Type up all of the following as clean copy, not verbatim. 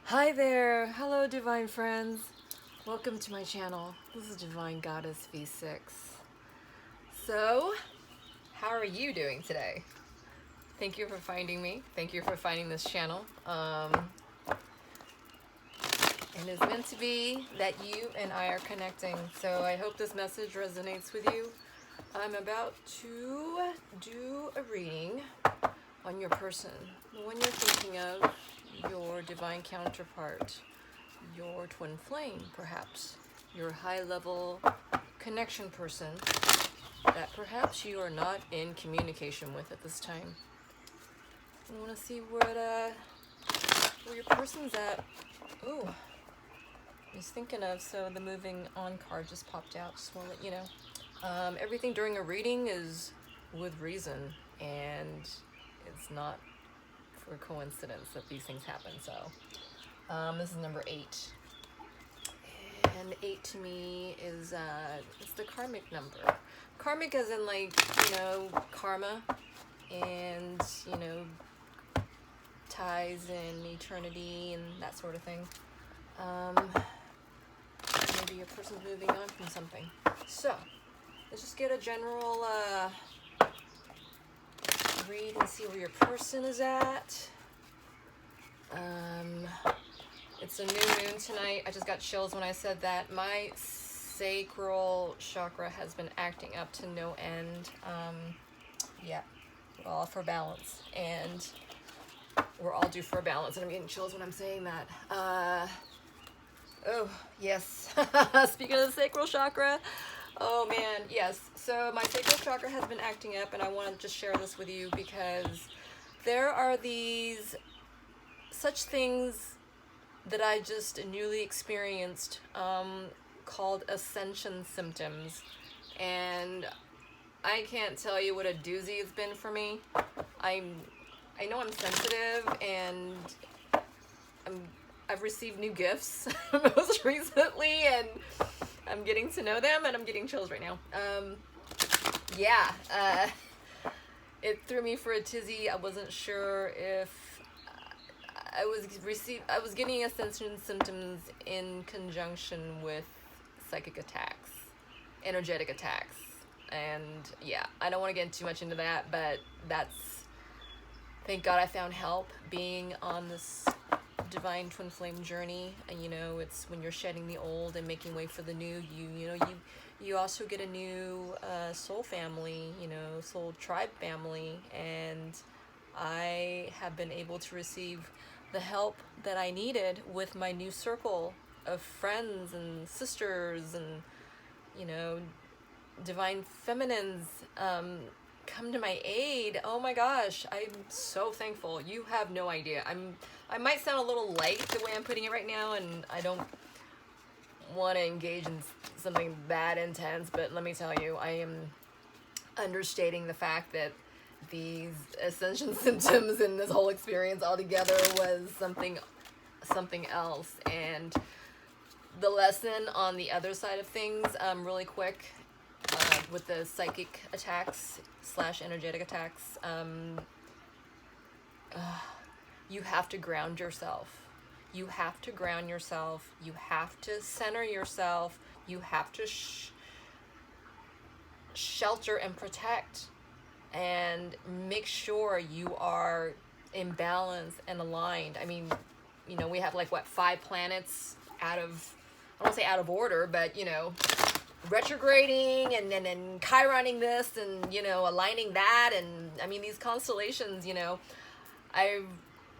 Hi there, hello divine friends. Welcome to my channel. This is Divine Goddess V6. So, how are you doing today? Thank you for finding me. Thank you for finding this channel. And it's meant to be that you and I are connecting. So I hope this message resonates with you. I'm about to do a reading on your person, the one you're thinking of, your divine counterpart, your twin flame, perhaps, your high-level connection person that perhaps you are not in communication with at this time. I want to see where your person's at. Ooh, I was thinking of, so the moving on card just popped out. Just want to let you know. Everything during a reading is with reason, and it's not for coincidence that these things happen. So this is number 8. And 8 to me is it's the karmic number. Karmic as in, like, karma and, ties and eternity and that sort of thing. Maybe your person's moving on from something. So let's just get a general read and see where your person is at. It's a new moon tonight. I just got chills when I said that. My sacral chakra has been acting up to no end. Yeah, we're all for balance, and we're all due for a balance, and I'm getting chills when I'm saying that. Oh, yes. Speaking of the sacral chakra, oh man, yes. So my sacral chakra has been acting up, and I want to just share this with you because there are these such things that I just newly experienced called ascension symptoms, and I can't tell you what a doozy it's been for me. I know I'm sensitive, and I've received new gifts most recently, and I'm getting to know them, and I'm getting chills right now. It threw me for a tizzy. I wasn't sure if I was getting ascension symptoms in conjunction with psychic attacks, energetic attacks, and yeah, I don't want to get too much into that, but thank God I found help being on this divine twin flame journey. And it's when you're shedding the old and making way for the new, you also get a new soul family, soul tribe family, and I have been able to receive the help that I needed with my new circle of friends and sisters and, divine feminines come to my aid. Oh my gosh, I'm so thankful. You have no idea. I might sound a little light the way I'm putting it right now, and I don't want to engage in something that intense, but let me tell you, I am understating the fact that these ascension symptoms and this whole experience altogether was something else. And the lesson on the other side of things, really quick, with the psychic attacks / energetic attacks, you have to ground yourself. You have to ground yourself. You have to center yourself. You have to shelter and protect, and make sure you are in balance and aligned. I mean, we have like 5 planets out of, I don't want to say out of order, but retrograding and chironing this and aligning that, and I mean these constellations. I've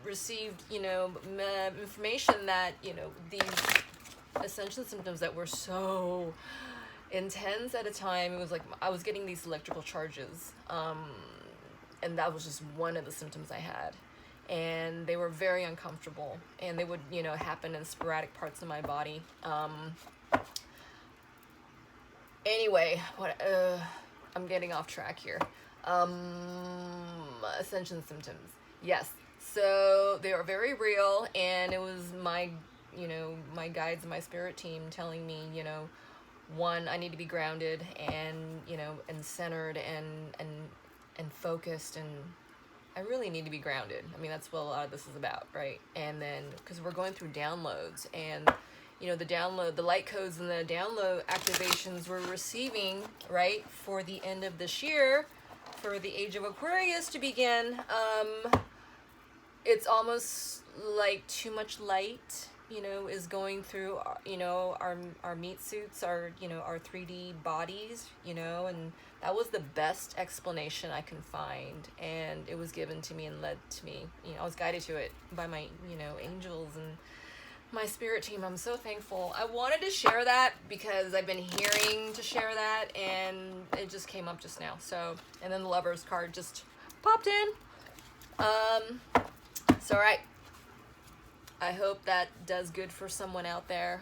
received information that these ascension symptoms that were so intense at a time, it was like I was getting these electrical charges, and that was just one of the symptoms I had, and they were very uncomfortable, and they would happen in sporadic parts of my body. Anyway, I'm getting off track here. Ascension symptoms, yes, so they are very real, and it was my guides and my spirit team telling me, one, I need to be grounded and and centered and focused, and I really need to be grounded. I mean, that's what a lot of this is about, right? And then, because we're going through downloads, and you know, the light codes and the download activations we're receiving, right, for the end of this year, for the age of Aquarius to begin. It's almost like too much light, you know, is going through, you know, our meat suits, our, you know, our 3D bodies, you know, and that was the best explanation I can find, and it was given to me and led to me. You know, I was guided to it by my, you know, angels and my spirit team. I'm so thankful. I wanted to share that because I've been hearing to share that, and it just came up just now. So, and then the Lover's card just popped in. So, all right. I hope that does good for someone out there,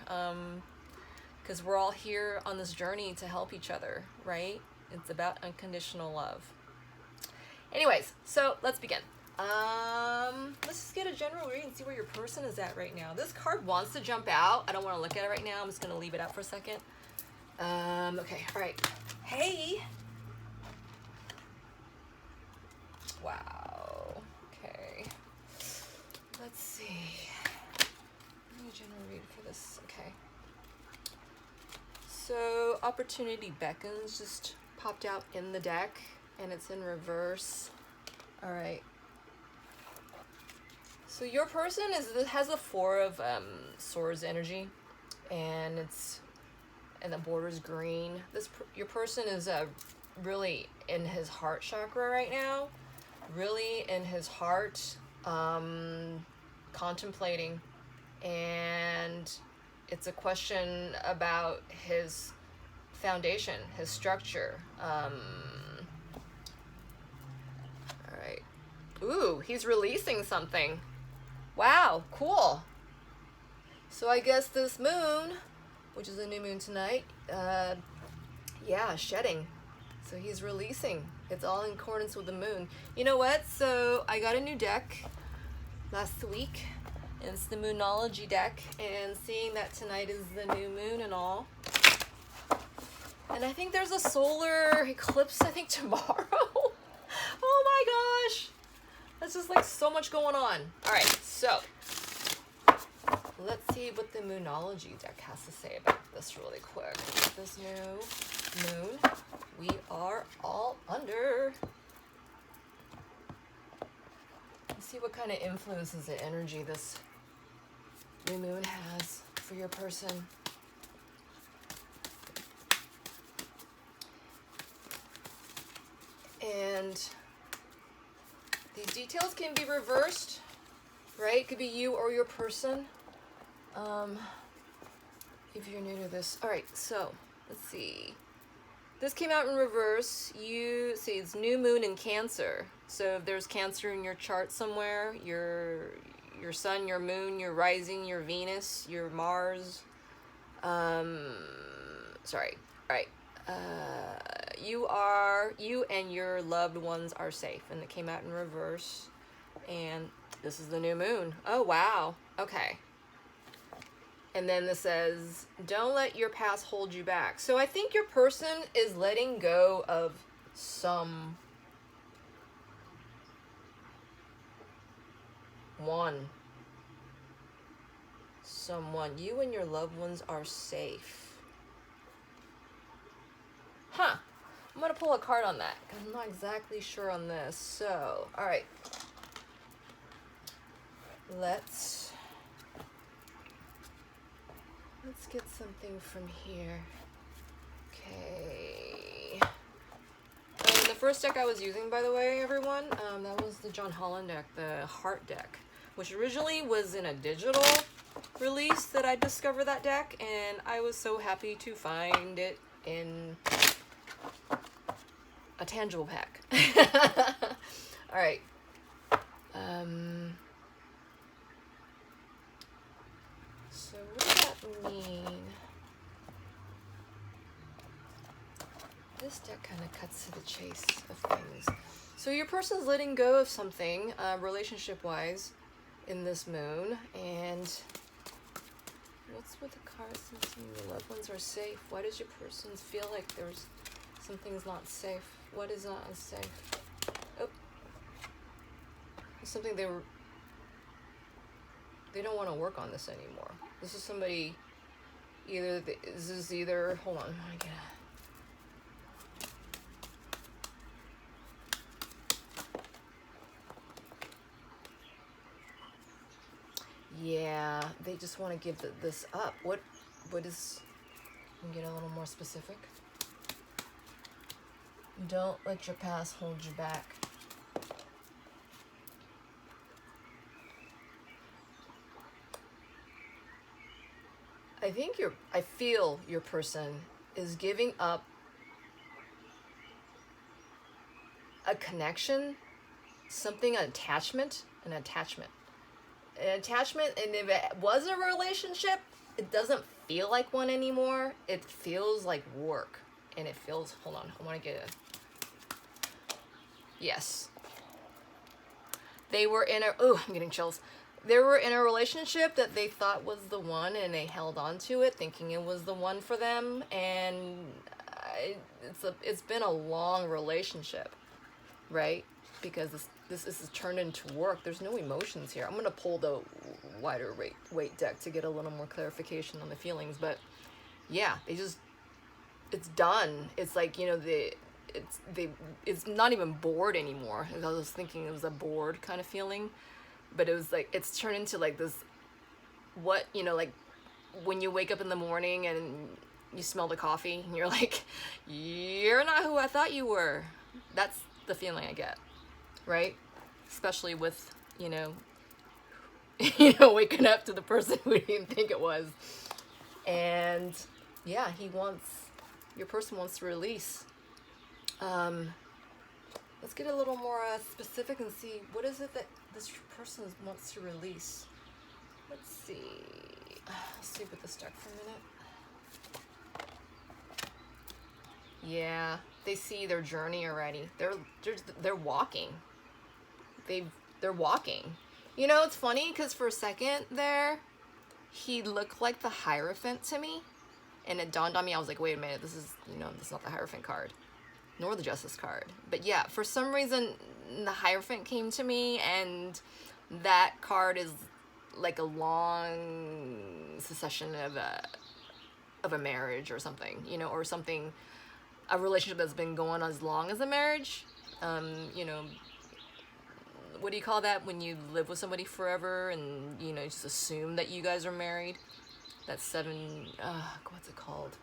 because we're all here on this journey to help each other, right? It's about unconditional love. Anyways, so let's begin. Let's just get a general read and see where your person is at right now. This card wants to jump out. I don't want to look at it right now. I'm just going to leave it out for a second. Okay, all right. Hey. Wow. Okay. Let's see. General read for this. Okay. So Opportunity Beckons just popped out in the deck, and it's in reverse. All right. So your person has a Four of Swords energy, and the border's green. Your person is really in his heart chakra right now. Really in his heart, contemplating. And it's a question about his foundation, his structure. All right. Ooh, he's releasing something. Wow, cool. So I guess this moon, which is a new moon tonight, yeah, shedding. So he's releasing. It's all in accordance with the moon. You know what? So I got a new deck last week. It's the Moonology deck, and seeing that tonight is the new moon and all. And I think there's a solar eclipse, I think, tomorrow. Oh my gosh. That's just like so much going on. All right, so let's see what the Moonology deck has to say about this really quick. This new moon, we are all under. Let's see what kind of influences the energy this new moon has for your person. And these details can be reversed, right? It could be you or your person, if you're new to this. All right, so let's see. This came out in reverse. You see it's new moon in Cancer. So if there's Cancer in your chart somewhere, your sun, your moon, your rising, your Venus, your Mars. Sorry. All right. You and your loved ones are safe, and it came out in reverse. And this is the new moon. Oh wow. Okay. And then this says, don't let your past hold you back. So I think your person is letting go of someone. You and your loved ones are safe. Huh. I'm going to pull a card on that, because I'm not exactly sure on this. So, all right. Let's get something from here. Okay. The first deck I was using, by the way, everyone, that was the John Holland deck, the Heart deck, which originally was in a digital release that I discovered that deck, and I was so happy to find it in a tangible pack. All right. So what does that mean? This deck kind of cuts to the chase of things. So your person's letting go of something, relationship-wise, in this moon. And what's with the cards? Your loved ones are safe. Why does your person feel like there's something's not safe? What is not safe? Oh. something they don't want to work on this anymore. This is somebody, hold on, I get it. Yeah, they just want to give this up. What is, can you get a little more specific? Don't let your past hold you back. I feel your person is giving up a connection, something, an attachment. And if it was a relationship, it doesn't feel like one anymore. It feels like work. And it feels, hold on, I want to get it. Yes. They were in I'm getting chills. They were in a relationship that they thought was the one, and they held on to it thinking it was the one for them. And it's been a long relationship, right? Because this is turned into work. There's no emotions here. I'm going to pull the wider weight deck to get a little more clarification on the feelings. But yeah, it's done. It's like, it's not even bored anymore. I was thinking it was a bored kind of feeling, but it was like, it's turned into like this, like when you wake up in the morning and you smell the coffee and you're like, you're not who I thought you were. That's the feeling I get, right? Especially with, waking up to the person who didn't think it was. And yeah, your person wants to release. Let's get a little more specific and see what is it that this person wants to release. Let's see. Let's see with this deck for a minute. Yeah, they see their journey already. They're walking. They're walking. It's funny because for a second there, he looked like the Hierophant to me, and it dawned on me. I was like, wait a minute, this is not the Hierophant card, nor the Justice card. But yeah, for some reason, the Hierophant came to me, and that card is like a long succession of a marriage or something, or something, a relationship that's been going on as long as a marriage. What do you call that when you live with somebody forever and just assume that you guys are married? That's 7. What's it called?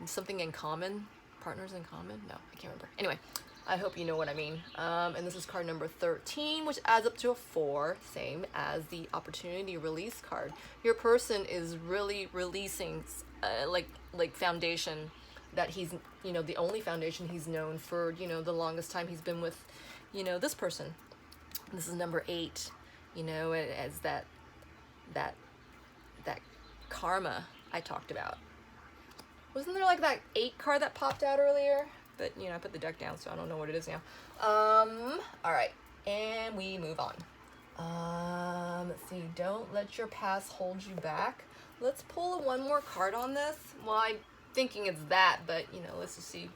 Something in common. Partners in common? No, I can't remember. Anyway, I hope you know what I mean. And this is card number 13, which adds up to a 4, same as the opportunity release card. Your person is really releasing, like foundation that he's, the only foundation he's known for, the longest time he's been with, this person. This is number 8, as that karma I talked about. Wasn't there like that 8 card that popped out earlier? But, I put the deck down, so I don't know what it is now. All right, and we move on. Let's see, don't let your past hold you back. Let's pull one more card on this. Well, I'm thinking it's that, but, let's just see.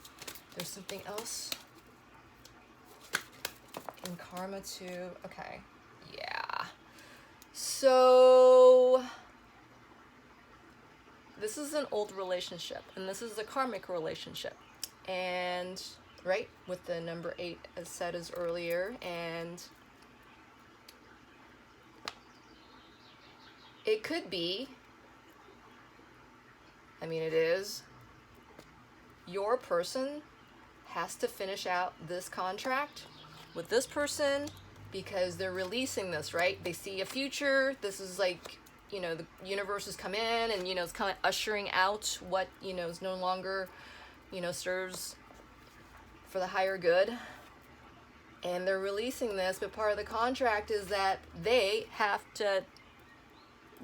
There's something else. In karma too. Okay, yeah. So this is an old relationship, and this is a karmic relationship, and right with the number 8 as said as earlier, and it could be, it is, your person has to finish out this contract with this person because they're releasing this, right? They see a future. This is like, the universe has come in and, it's kind of ushering out what, is no longer, serves for the higher good. And they're releasing this, but part of the contract is that they have to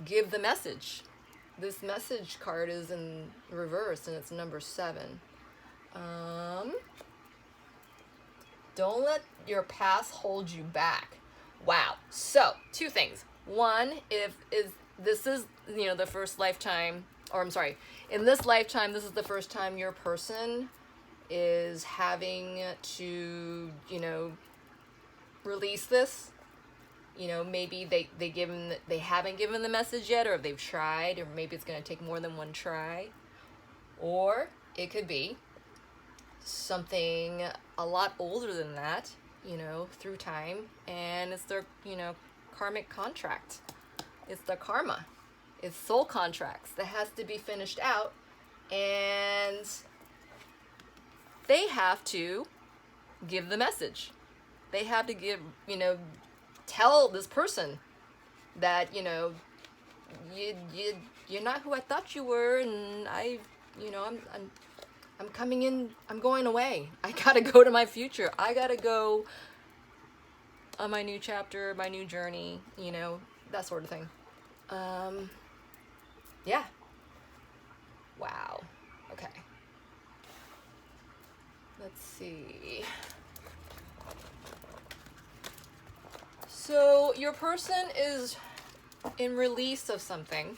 give the message. This message card is in reverse and it's number 7. Don't let your past hold you back. Wow. So, 2 things. One, this is, the first lifetime, or I'm sorry, in this lifetime, this is the first time your person is having to, release this You know, maybe they haven't given the message yet, or if they've tried, or maybe it's going to take more than one try. Or it could be something a lot older than that, you know, through time, and it's their, you know, karmic contract. It's their karma. It's soul contracts that has to be finished out, and they have to give the message. They have to give, you know, tell this person that, you know, you're not who I thought you were, and I'm coming in, I'm going away. I gotta go to my future. I gotta go on my new chapter, my new journey, you know, that sort of thing. Yeah. Wow. Okay. Let's see. So your person is in release of something,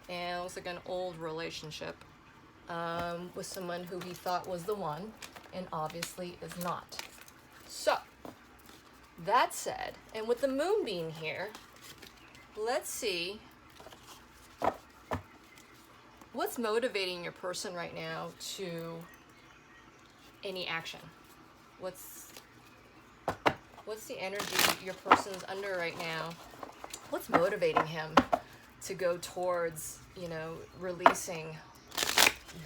and it looks like an old relationship with someone who he thought was the one, and obviously is not. So, that said, and with the moon being here, let's see what's motivating your person right now to any action. What's the energy your person's under right now? What's motivating him to go towards, you know, releasing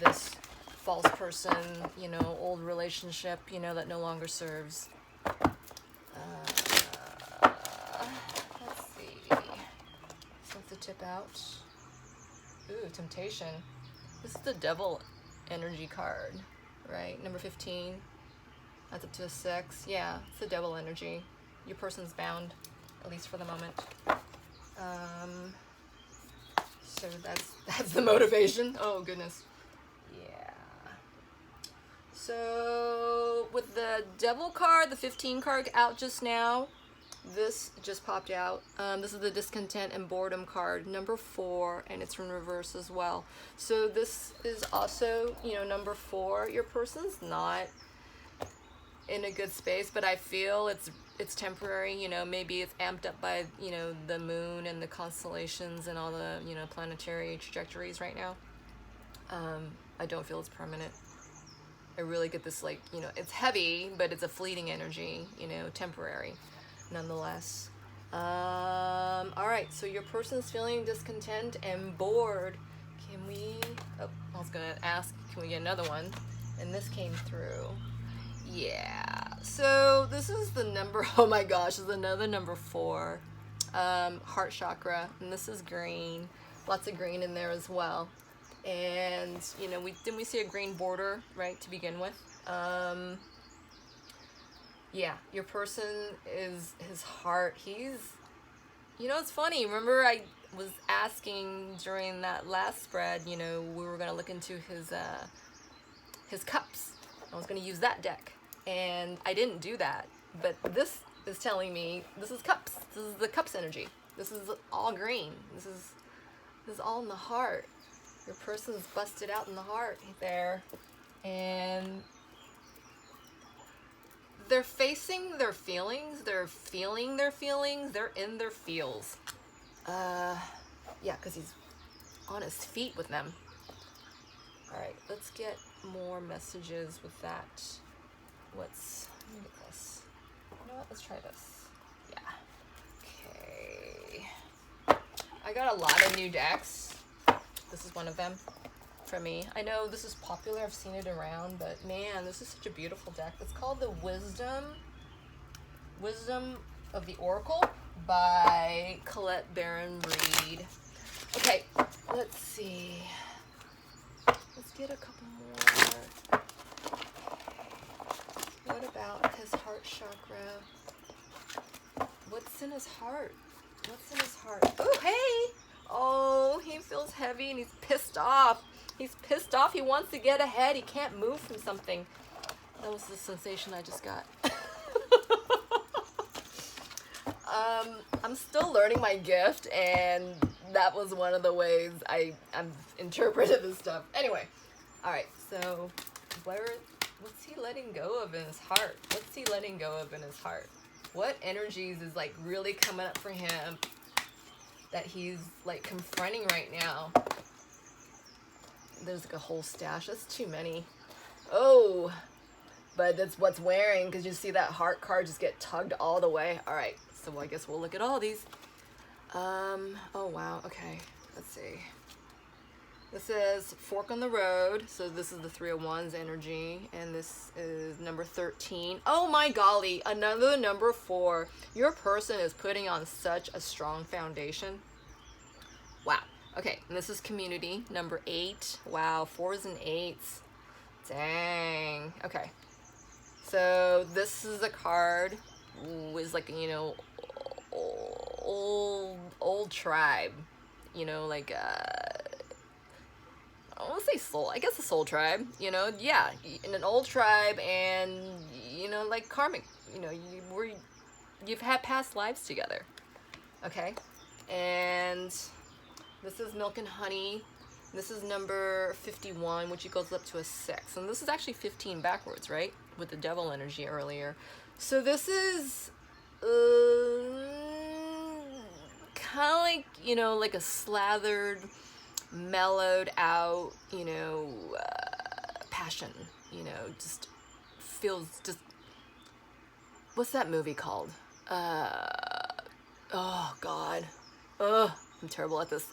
this false person, you know, old relationship, you know, that no longer serves? Let's see. So let's tip out. Ooh, temptation. This is the devil energy card, right? Number 15. That's up to a 6. Yeah, it's the devil energy. Your person's bound, at least for the moment. So that's the motivation. Oh goodness. Yeah. So with the devil card, the 15 card out just now, this just popped out. This is the discontent and boredom card, number 4, and it's in reverse as well. So this is also, you know, number 4. Your person's not in a good space, but I feel it's temporary. You know, maybe it's amped up by, you know, the moon and the constellations and all the, you know, planetary trajectories right now. I don't feel it's permanent. I really get this, like, you know, it's heavy, but it's a fleeting energy, you know, temporary nonetheless. All right, so your person's feeling discontent and bored. Can we, oh, I was gonna ask, can we get another one? And this came through. Yeah, so this is the number, oh my gosh, this is another number 4, heart chakra, and this is green, lots of green in there as well. And, you know, didn't we see a green border, right, to begin with? Yeah, your person is, his heart, he's, you know, it's funny, remember I was asking during that last spread, you know, we were going to look into his cups. I was going to use that deck, and I didn't do that, but this is telling me this is cups. This is the cups energy. This is all green. This is all in the heart. Your person's busted out in the heart there, and they're facing their feelings. They're feeling their feelings. They're in their feels. Yeah, because he's on his feet with them. All right, let's get more messages with that. Let me get this. You know what? Let's try this. Yeah. Okay. I got a lot of new decks. This is one of them for me. I know this is popular. I've seen it around, but man, this is such a beautiful deck. It's called the Wisdom of the Oracle by Colette Baron Reed. Okay, let's see. Let's get a couple more. What about his heart chakra? What's in his heart? What's in his heart? Oh, hey! Oh, he feels heavy and he's pissed off. He's pissed off. He wants to get ahead. He can't move from something. That was the sensation I just got. I'm still learning my gift, and that was one of the ways I'm interpreted this stuff. Anyway, all right. So, what's he letting go of in his heart? What's he letting go of in his heart? What energies is like really coming up for him that he's like confronting right now? There's like a whole stash. That's too many. Oh, but that's what's wearing, because you see that heart card just get tugged all the way. All right, so I guess we'll look at all these. Oh wow, okay, let's see. This is fork on the road, so this is the 301's energy, and this is number 13. Oh my golly, another number 4. Your person is putting on such a strong foundation. Wow. Okay, and this is community, number 8. Wow, 4s and 8s. Dang. Okay. So this is a card with like, you know, old tribe. You know, like I want to say soul. I guess a soul tribe. You know, yeah, in an old tribe, and you know, like karmic. You know, you've had past lives together. Okay, and this is milk and honey. This is number 51, which goes up to a 6. And this is actually 15 backwards, right? With the devil energy earlier. So this is kind of like, you know, like a slathered, mellowed out, you know, passion. You know, just feels just... What's that movie called? Oh, God. Ugh, I'm terrible at this.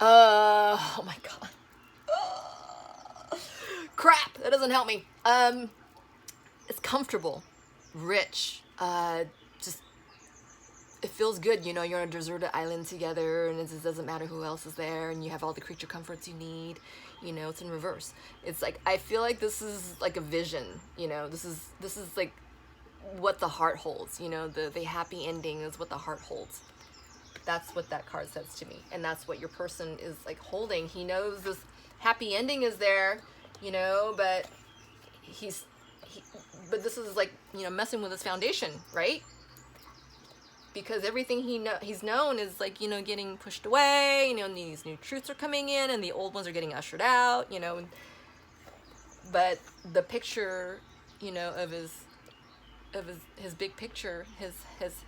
Oh my god. Crap, that doesn't help me. It's comfortable, rich, just, it feels good, you know, you're on a deserted island together, and it just doesn't matter who else is there, and you have all the creature comforts you need, you know, it's in reverse. It's like, I feel like this is like a vision, you know, this is like what the heart holds, you know, the happy ending is what the heart holds. That's what that card says to me. And that's what your person is like holding. He knows this happy ending is there, you know, but but this is like, you know, messing with his foundation, right? Because everything he's known is like, you know, getting pushed away, you know, and these new truths are coming in and the old ones are getting ushered out, you know. But the picture, you know, of his big picture, his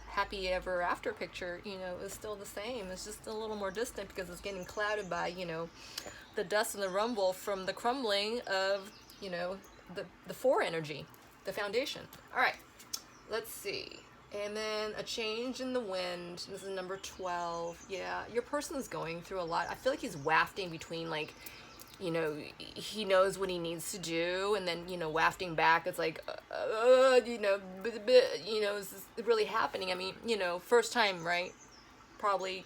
happy ever after picture, you know, is still the same. It's just a little more distant because it's getting clouded by, you know, the dust and the rumble from the crumbling of, you know, the 4 energy, the foundation. All right, let's see. And then a change in the wind. This is number 12. Yeah, your person is going through a lot. I feel like he's wafting between, like, you know, he knows what he needs to do, and then, you know, wafting back, it's like, you know, you know, is this really happening? I mean, you know, first time, right? Probably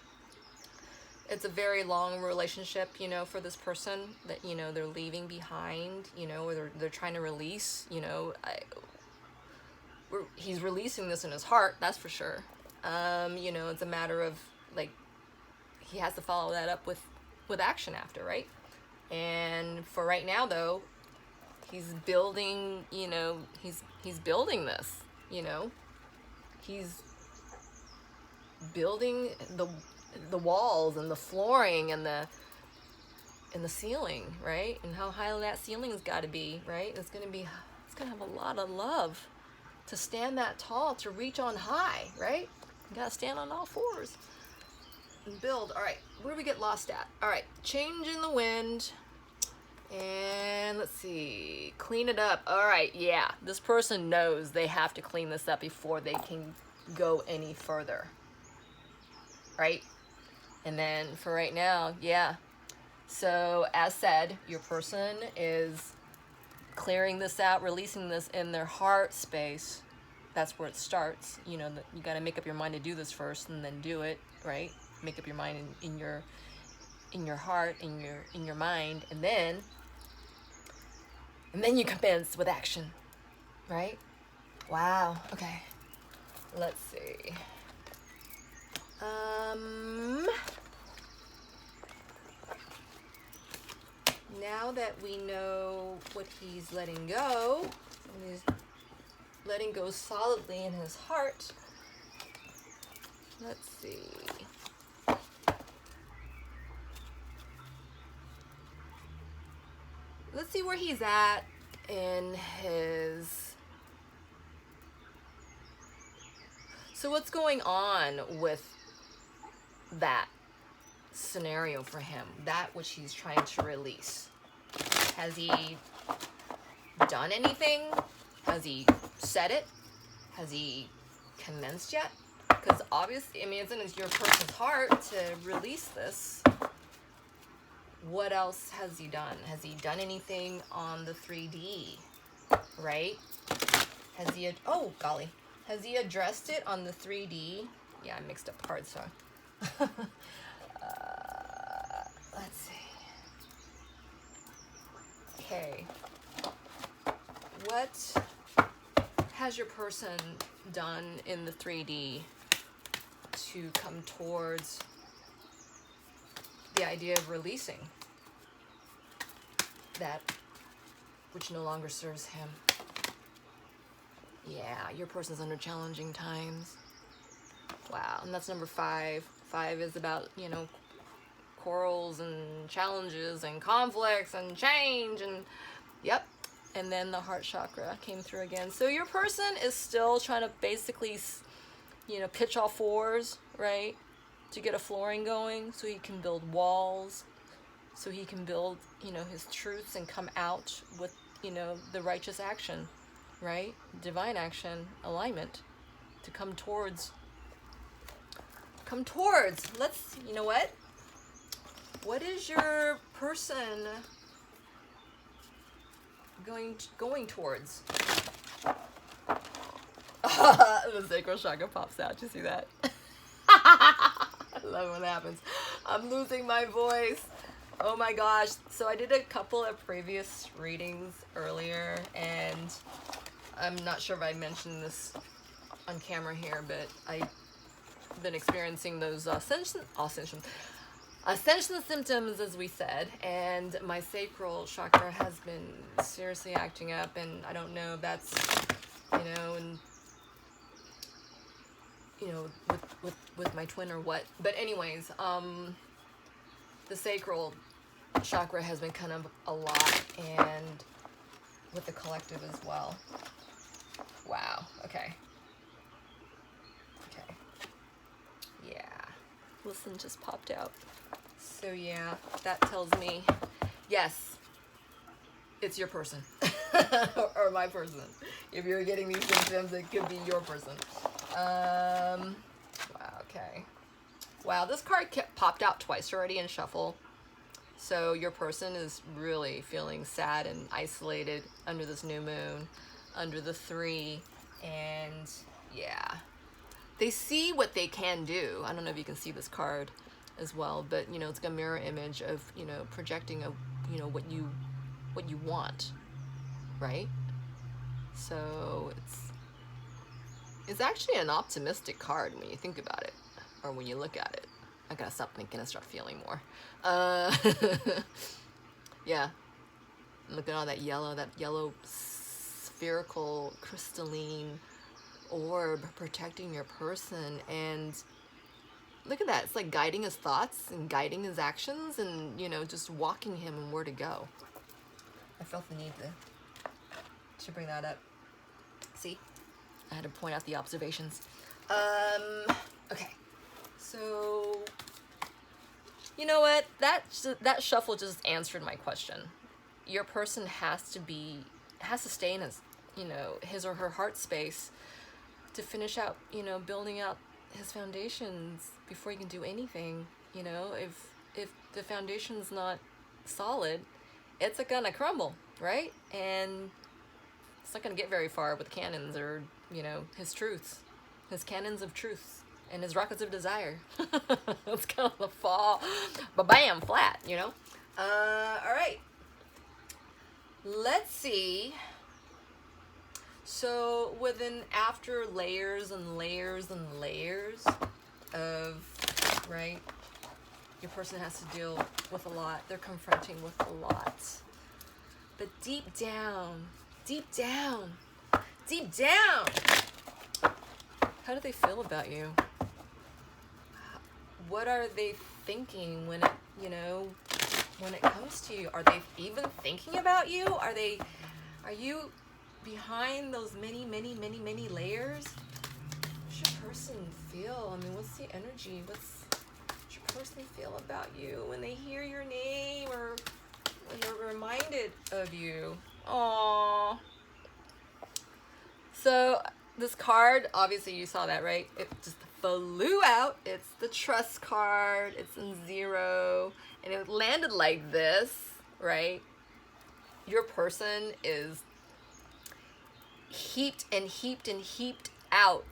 it's a very long relationship, you know, for this person that, you know, they're leaving behind, you know, or they're trying to release, you know. He's releasing this in his heart, that's for sure. You know, it's a matter of, like, he has to follow that up with action after, right? And for right now, though, he's building, you know, he's building this, you know. He's building the walls and the flooring and the ceiling, right? And how high that ceiling's got to be, right? It's gonna have a lot of love to stand that tall, to reach on high, right? You gotta stand on all 4s. Build. All right, where do we get lost at? All right, change in the wind, and let's see, clean it up. All right, yeah, this person knows they have to clean this up before they can go any further, right? And then for right now, yeah, so as said, your person is clearing this out, releasing this in their heart space. That's where it starts. You know, you got to make up your mind to do this first, and then do it, right? Make up your mind in your heart, in your mind, and then you commence with action, right? Wow. Okay. Let's see. Now that we know what he's letting go, and he's letting go solidly in his heart, let's see. Let's see where he's at in his So what's going on with that scenario for him? That which he's trying to release. Has he done anything? Has he said it? Has he commenced yet? Because obviously, I mean, it's in your person's heart to release this. What else has he done? Has he done anything on the 3D? Right? Has he, oh golly, has he addressed it on the 3D? Yeah, I mixed up cards, so. Let's see. Okay. What has your person done in the 3D to come towards the idea of releasing that which no longer serves him? Yeah, your person's under challenging times. Wow, and that's number 5. 5 is about, you know, quarrels and challenges and conflicts and change and, yep. And then the heart chakra came through again. So your person is still trying to basically, you know, pitch all fours, right? To get a flooring going so he can build walls, so he can build, you know, his truths and come out with, you know, the righteous action, right? Divine action, alignment, to come towards, let's, you know what is your person going towards? The sacral chakra pops out, you see that? I love when that happens. I'm losing my voice. Oh my gosh. So I did a couple of previous readings earlier, and I'm not sure if I mentioned this on camera here, but I've been experiencing those ascension symptoms, as we said, and my sacral chakra has been seriously acting up, and I don't know if that's, you know, and you know, with my twin or what. But anyways, the sacral chakra has been kind of a lot, and with the collective as well. Wow. Okay. Yeah. Listen just popped out. So yeah, that tells me, yes, it's your person. Or my person. If you're getting these symptoms, it could be your person. Wow, okay. Wow, this card popped out twice already in shuffle. So your person is really feeling sad and isolated under this new moon, under the 3, and yeah. They see what they can do. I don't know if you can see this card as well, but you know, it's like a mirror image of, you know, projecting a, you know, what you want, right? So it's actually an optimistic card when you think about it, or when you look at it. I gotta stop thinking and start feeling more. Yeah, look at all that yellow spherical crystalline orb protecting your person, and look at that. It's like guiding his thoughts and guiding his actions, and you know, just walking him and where to go. I felt the need to bring that up. See, I had to point out the observations. Okay, so you know what, that shuffle just answered my question. Your person has to stay in his, you know, his or her heart space to finish out, you know, building out his foundations before he can do anything. You know, if the foundation's not solid, it's gonna crumble, right? And it's not gonna get very far with cannons, or, you know, his truths, his cannons of truths, and his rockets of desire. It's gonna fall, ba-bam, flat, you know? All right. Let's see. So after layers and layers and layers of, right, your person has to deal with a lot. They're confronting with a lot. But deep down, how do they feel about you? What are they thinking when it, you know, when it comes to you? Are they even thinking about you? Are you behind those many layers? What's your person feel? I mean, what's the energy? What's your person feel about you when they hear your name or when they're reminded of you? Aww. So this card, obviously you saw that, right? It just flew out. It's the trust card. It's in 0. And it landed like this, right? Your person is heaped and heaped and heaped out,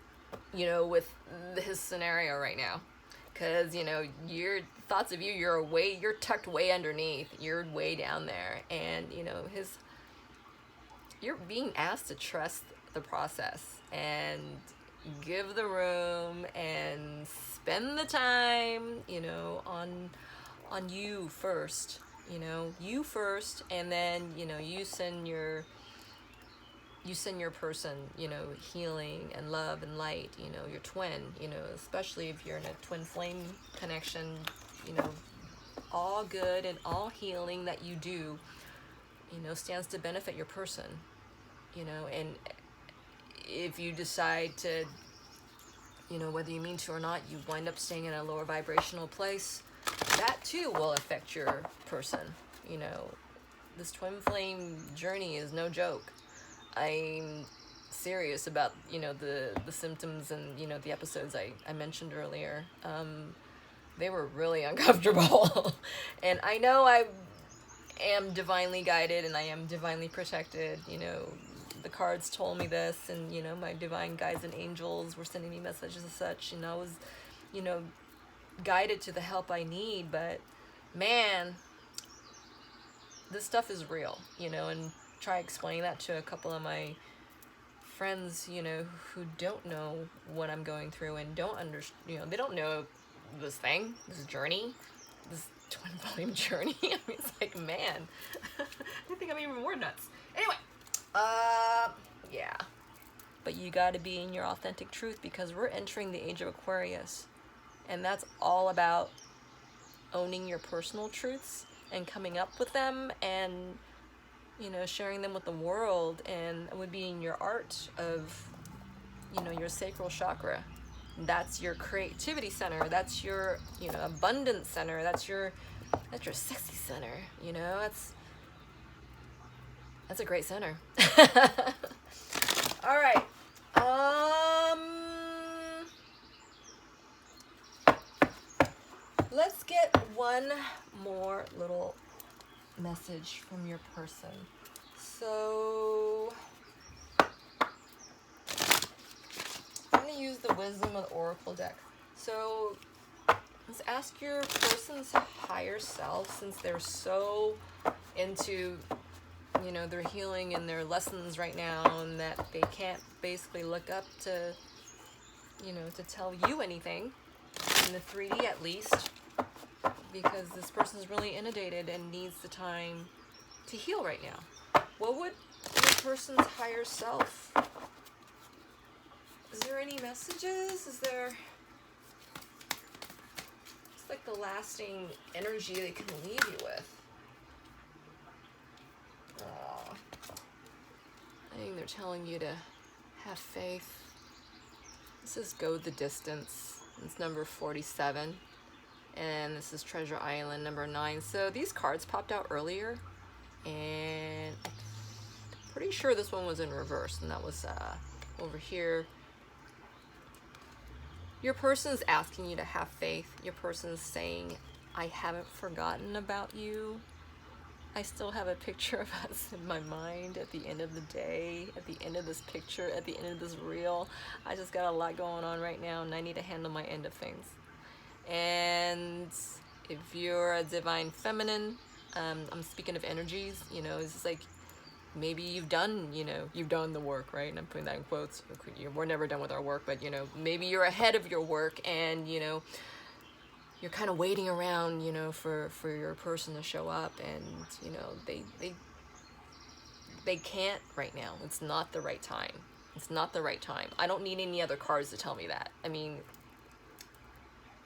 you know, with his scenario right now. Because, you know, your thoughts of you, you're tucked way underneath. You're way down there. And, you know, you're being asked to trust the process and give the room and spend the time, you know, on you first, you know, you first, and then, you know, you send your person, you know, healing and love and light, you know, your twin, you know, especially if you're in a twin flame connection, you know, all good and all healing that you do, you know, stands to benefit your person, you know. And if you decide to, you know, whether you mean to or not, you wind up staying in a lower vibrational place, that too will affect your person, you know. This twin flame journey is no joke. I'm serious about, you know, the symptoms and, you know, the episodes I mentioned earlier. They were really uncomfortable. And I know I am divinely guided and I am divinely protected, you know. The cards told me this, and, you know, my divine guides and angels were sending me messages and such, and I was, you know, guided to the help I need. But man, this stuff is real, you know. And try explaining that to a couple of my friends, you know, who don't know what I'm going through and don't understand, you know, they don't know this thing, this journey, this twin flame journey. I mean, it's like, man, I think I'm even more nuts. Anyway, yeah. But you got to be in your authentic truth, because we're entering the age of Aquarius. And that's all about owning your personal truths and coming up with them and, you know, sharing them with the world. And it would be in your art of, you know, your sacral chakra. That's your creativity center. That's your, you know, abundance center. That's your sexy center. You know, that's a great center. All right. Let's get one more little message from your person. So I'm going to use the Wisdom of the Oracle deck. So let's ask your person's higher self, since they're so into, you know, their healing and their lessons right now, and that they can't basically look up to, you know, to tell you anything in the 3D at least, because this person's really inundated and needs the time to heal right now. What would your person's higher self, is there any messages? Is there, it's like the lasting energy they can leave you with? I think they're telling you to have faith. This is Go the Distance. It's number 47. And this is Treasure Island, number 9. So these cards popped out earlier. And I'm pretty sure this one was in reverse. And that was over here. Your person's asking you to have faith. Your person's saying, I haven't forgotten about you. I still have a picture of us in my mind at the end of the day, at the end of this picture, at the end of this reel. I just got a lot going on right now, and I need to handle my end of things. And if you're a divine feminine, I'm speaking of energies, you know, it's just like, maybe you've done, you know, you've done the work, right? And I'm putting that in quotes. We're never done with our work, but, you know, maybe you're ahead of your work, and, you know, you're kind of waiting around, you know, for your person to show up, and, you know, they can't right now. It's not the right time. It's not the right time. I don't need any other cards to tell me that. I mean,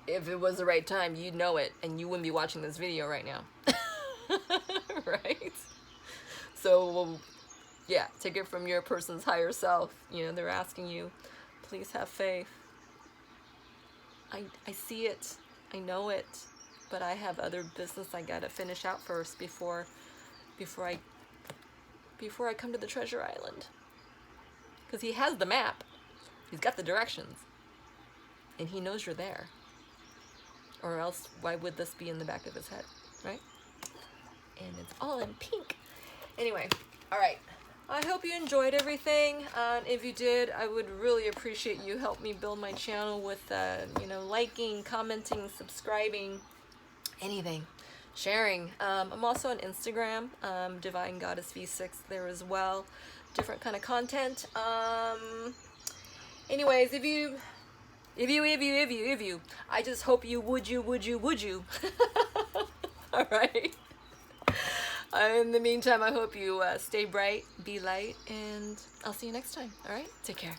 if it was the right time, you'd know it, and you wouldn't be watching this video right now. Right? So, yeah, take it from your person's higher self. You know, they're asking you, please have faith. I see it, I know it, but I have other business I gotta finish out first before I come to the treasure island. Because he has the map, he's got the directions, and he knows you're there. Or else, why would this be in the back of his head, right? And it's all in pink. Anyway, all right. I hope you enjoyed everything. If you did, I would really appreciate you help me build my channel with, you know, liking, commenting, subscribing, anything, sharing. I'm also on Instagram, divinegoddess V6 there as well. Different kind of content. Anyways, if you, I just hope you would you. All right. In the meantime, I hope you stay bright, be light, and I'll see you next time. All right? Take care.